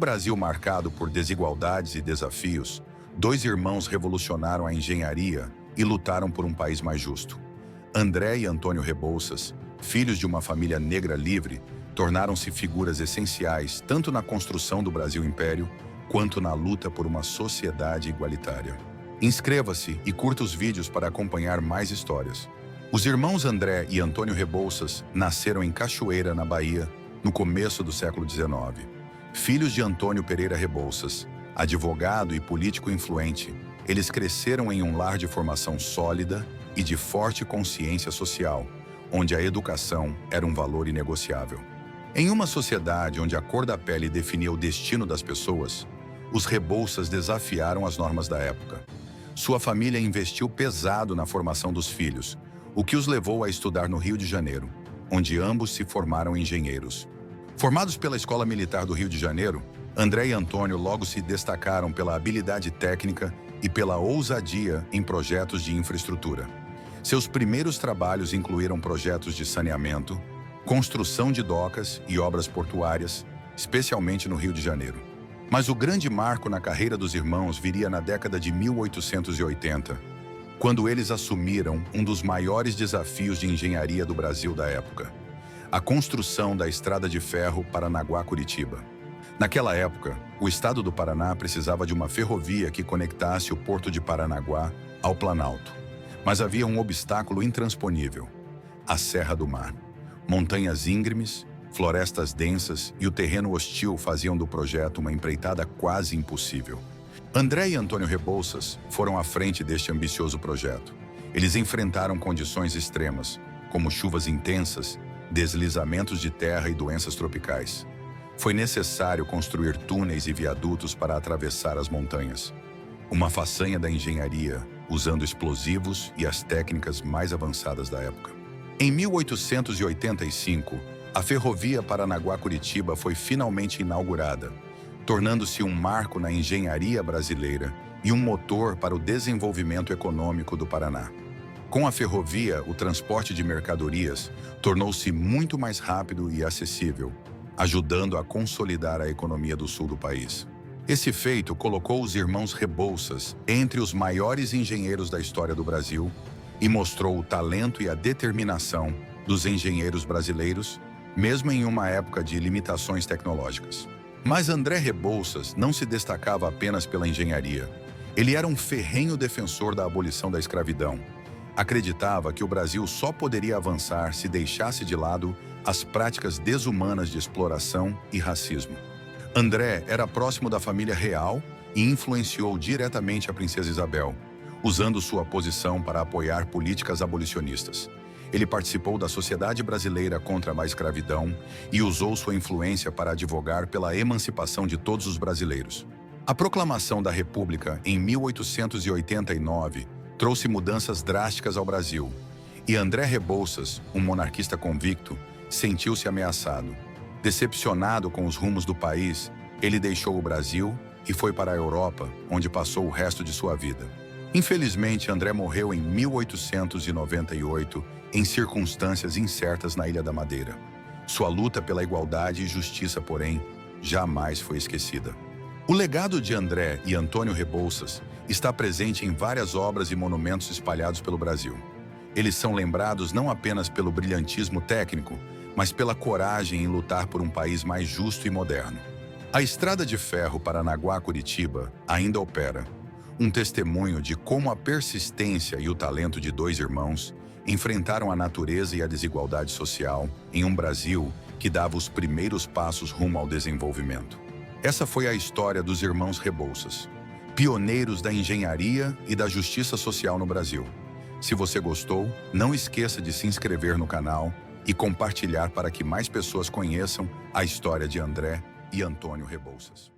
Brasil marcado por desigualdades e desafios, dois irmãos revolucionaram a engenharia e lutaram por um país mais justo. André e Antônio Rebouças, filhos de uma família negra livre, tornaram-se figuras essenciais tanto na construção do Brasil Império quanto na luta por uma sociedade igualitária. Inscreva-se e curta os vídeos para acompanhar mais histórias. Os irmãos André e Antônio Rebouças nasceram em Cachoeira, na Bahia, no começo do século XIX. Filhos de Antônio Pereira Rebouças, advogado e político influente, eles cresceram em um lar de formação sólida e de forte consciência social, onde a educação era um valor inegociável. Em uma sociedade onde a cor da pele definia o destino das pessoas, os Rebouças desafiaram as normas da época. Sua família investiu pesado na formação dos filhos, o que os levou a estudar no Rio de Janeiro, onde ambos se formaram engenheiros. Formados pela Escola Militar do Rio de Janeiro, André e Antônio logo se destacaram pela habilidade técnica e pela ousadia em projetos de infraestrutura. Seus primeiros trabalhos incluíram projetos de saneamento, construção de docas e obras portuárias, especialmente no Rio de Janeiro. Mas o grande marco na carreira dos irmãos viria na década de 1880, quando eles assumiram um dos maiores desafios de engenharia do Brasil da época: a construção da estrada de ferro Paranaguá-Curitiba. Naquela época, o estado do Paraná precisava de uma ferrovia que conectasse o porto de Paranaguá ao Planalto. Mas havia um obstáculo intransponível: a Serra do Mar. Montanhas íngremes, florestas densas e o terreno hostil faziam do projeto uma empreitada quase impossível. André e Antônio Rebouças foram à frente deste ambicioso projeto. Eles enfrentaram condições extremas, como chuvas intensas, deslizamentos de terra e doenças tropicais. Foi necessário construir túneis e viadutos para atravessar as montanhas. Uma façanha da engenharia, usando explosivos e as técnicas mais avançadas da época. Em 1885, a ferrovia Paranaguá-Curitiba foi finalmente inaugurada, tornando-se um marco na engenharia brasileira e um motor para o desenvolvimento econômico do Paraná. Com a ferrovia, o transporte de mercadorias tornou-se muito mais rápido e acessível, ajudando a consolidar a economia do sul do país. Esse feito colocou os irmãos Rebouças entre os maiores engenheiros da história do Brasil e mostrou o talento e a determinação dos engenheiros brasileiros, mesmo em uma época de limitações tecnológicas. Mas André Rebouças não se destacava apenas pela engenharia. Ele era um ferrenho defensor da abolição da escravidão. Acreditava que o Brasil só poderia avançar se deixasse de lado as práticas desumanas de exploração e racismo. André era próximo da família real e influenciou diretamente a princesa Isabel, usando sua posição para apoiar políticas abolicionistas. Ele participou da Sociedade Brasileira contra a Escravidão e usou sua influência para advogar pela emancipação de todos os brasileiros. A proclamação da República em 1889 trouxe mudanças drásticas ao Brasil, e André Rebouças, um monarquista convicto, sentiu-se ameaçado. Decepcionado com os rumos do país, ele deixou o Brasil e foi para a Europa, onde passou o resto de sua vida. Infelizmente, André morreu em 1898 em circunstâncias incertas na Ilha da Madeira. Sua luta pela igualdade e justiça, porém, jamais foi esquecida. O legado de André e Antônio Rebouças está presente em várias obras e monumentos espalhados pelo Brasil. Eles são lembrados não apenas pelo brilhantismo técnico, mas pela coragem em lutar por um país mais justo e moderno. A estrada de ferro Paranaguá-Curitiba ainda opera, um testemunho de como a persistência e o talento de dois irmãos enfrentaram a natureza e a desigualdade social em um Brasil que dava os primeiros passos rumo ao desenvolvimento. Essa foi a história dos irmãos Rebouças, pioneiros da engenharia e da justiça social no Brasil. Se você gostou, não esqueça de se inscrever no canal e compartilhar para que mais pessoas conheçam a história de André e Antônio Rebouças.